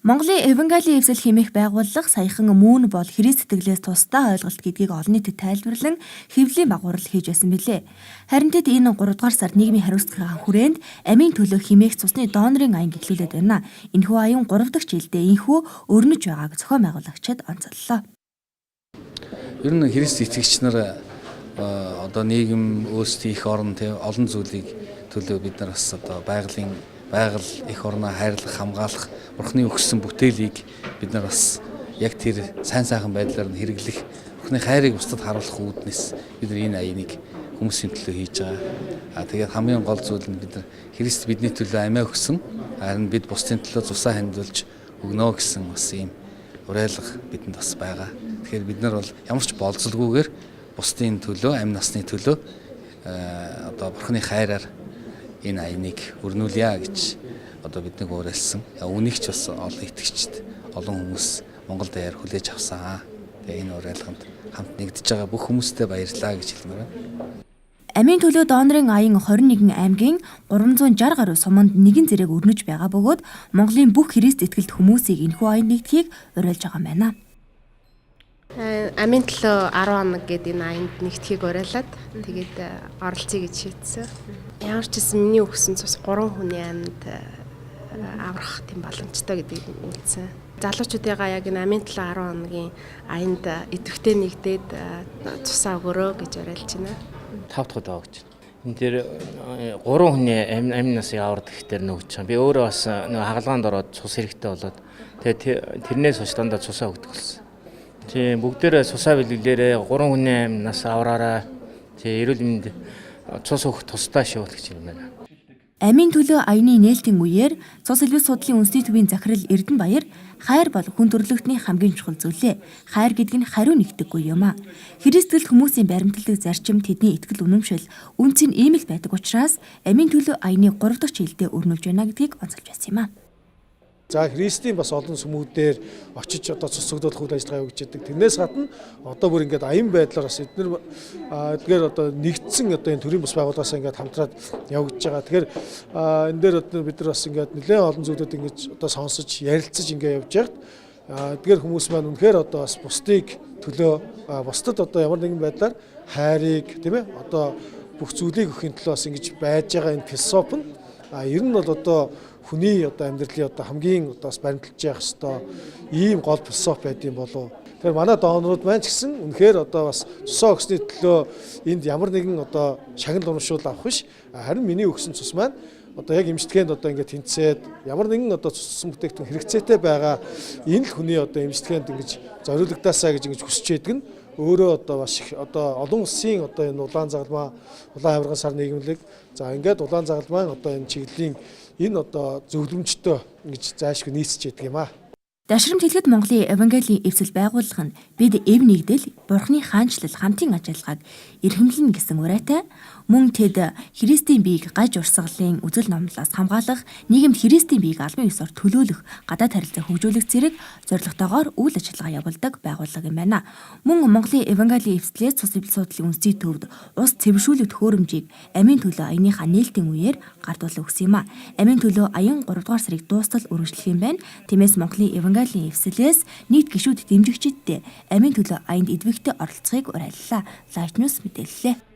Монголын Евангелийн эвсэл хэмээх байгууллага саяхан мөн бол Христ сэтгэлээс тусдаа ойлголт гэдгийг олон нийтэд тайлбарлан хэвлэлийн багуурал хийж байсан билээ. Харин тэд энэ 3 дугаар сард нийгмийн хариуцлагын хүрээнд амийн төлөө хэмээх цусны донорын аян гэхлүүлээд байна. Энэхүү аян 3 дахь жилдээ энэхүү өрнөж байгааг зохион байгуулагчид онцоллоо. Ер нь Христ итгэгч нар одоо нийгэм өөрсдийн их орн олон зүйлийг төлөө бид нар бас одоо байгаль их орноо хайрлах, хамгаалах, Бурхны өгсөн бүтээлийг бид нар бас яг тэр сайн сайхан байдлаар нь хэрэглэх, Бурхны хайрыг бусдад харуулах үүднээс бид нар энэ аяныг хүмүүсийн төлөө хийж байгаа. Тэгээд хамгийн гол зүйл нь бид нар Христ бидний төлөө амиа өгсөн, харин бид бусдын төлөө цусаа хандуулж өгнө гэсэн бас ийм уриалга бидэнд бас байгаа. Тэгэхээр бид нар бол ямар ч болцолгүйгээр бусдын төлөө, амь насны төлөө одоо Бурхны хайраар энэ аяныг өрнүүлье гэж одоо биднийг уриалсан. Үнийг ч бас олон итгэгчид, олон хүмүүс Монгол даяар хүлээж авсан. Тэгээ энэ уриалганд хамт нэгдэж байгаа бүх хүмүүстээ баярлалаа гэж хэлмээр байна. Амийн төлөө донорын аян 21 аймгийн 360 гаруй суманд нэгэн зэрэг өрнөж байгаа бөгөөд Монголын бүх Христ итгэлт хүмүүсийг энэхүү аян нэгдэхийг уриалж байгаа юм байна. Амийн төлөө 10 хоног гэдэг энэ аянд нэгдэхийг уриалаад тэгээд оролцъё гэж шийдсэн. Ямар ч гэсэн миний өгсөн цус 3 хүний амьд аврах тийм боломжтой гэдгийг үзсэн. Залуучуудыгаа яг энэ амийн төлөө 10 хоногийн аянд идэвхтэй нэгдээд цусаа өгөрөө гэж уриалж байна. 5 дахь удаа өгч байна. Энэ дээр 3 хүний амь насыг авардаг гэхээр нөгч байгаа. Би өөрөө бас хагалгаанд ороод цус хэрэгтэй болоод тэгээд тэрнээс хойш дандаа цусаа өгдөг болсон. Тийм бүгдээрээ цусаа бэлгэлээрээ 3 хүний амь нас авраараа. Тийм эрүүл мэнд цус өгөх тусдаа шивүүл гэж юм байна. Амийн төлөө аяны нээлтийн үеэр цус элбэг судлалын үндэсний төвийн захирал Эрдэнэбаяр хайр бол хүн төрөлхтний хамгийн чухал зүйлээ. Хайр гэдэг нь хариу нэгдэггүй юм а. Христэд хүмүүсийн баримтлагдаг зарчим, тэдний итгэл үнэмшил үнц нь ийм л байдаг учраас амийн төлөө аяны 3 дахь жилдээ өрнүүлж байна гэдгийг онцолж байсан юм а. За Христийн бас олон сүмүүдээр очиж одоо цус цогдуулах үйл ажиллагаа явуулж байдаг. Тэрнээс гадна одоо бүр ингээд аян байдлаар бас эдгээр одоо нэгдсэн одоо энэ төрийн бас байгууллагаас ингээд хамтраад явагдаж байгаа. Тэгэхээр энэ дээр бид нар бас ингээд нэлээд олон зүйлүүд ингэж одоо сонсож ярилцаж ингээд явж байгаад эдгээр хүмүүс маань үнэхээр одоо бас бусдыг төлөө бусдад одоо ямар нэгэн байдлаар хайрыг тийм ээ одоо бүх зүйлийг өгөхийн төлөө бас ингэж байж байгаа энэ философи нь ер нь бол одоо хүний одоо амьдралын одоо хамгийн одоо бас баримтлж явах ёстой ийм гол философи байдсан болов. Тэгэхээр манай донорууд маань ч гэсэн үнэхээр одоо бас цусаа өгсөний төлөө энд ямар нэгэн одоо шагнал урамшуул авах биш. Харин миний өгсөн цус маань одоо яг эмчтгээнд одоо ингээд тэнцээд ямар нэгэн одоо цусан бүтээгдэхүүн хэрэгцээтэй байгаа энэ л хүний одоо эмчтгээнд ингэж зориулогдаасаа гэж ингэж хүсэж байдаг нь өөрөө одоо бас их одоо олон улсын одоо энэ улаан загалмаа, улаан авирган сар нийгэмлэг за ингээд улаан загалмаа одоо энэ чиглэлийн энэ одоо зөвлөмжтэй ингэж зайлшгүй нийцэж яддаг юм а. Дашрамт хэлэхэд Монголын Евангелийн эвсэл байгууллага нь бид эв нэгдэл, Бурхны хаанчлал, хамтын ажиллагааг эрхэмлэнэ гэсэн урайтай мөн тэд Христийн биеийг гаж урсгалын үзэл номлолоос хамгаалах, нийгэмд Христийн биеийг албан ёсоор төлөөлөх, гадаад харилцаа хөгжүүлэх зэрэг зорилготойгоор үйл ажиллагаа явуулдаг байгууллага юм байна. Мөн Монголын Евангелийн эвслээс цус эвлэл судлалын үндэсний төвд ус цэвэршүүлэх төхөөрөмжийг амийн төлөө аяныхаа нээлтийн үеэр гардуулан өгсөн юм а. Амийн төлөө аян 3 дугаар сарыг дуустал үргэлжлэх юм байна. Тиймээс Монголын Евангелийн эвслээс нийт гишүүд дэмжигчидтэй амийн төлөө аянд идэвхтэй оролцохыг уриаллаа. Light News мэдээллээ.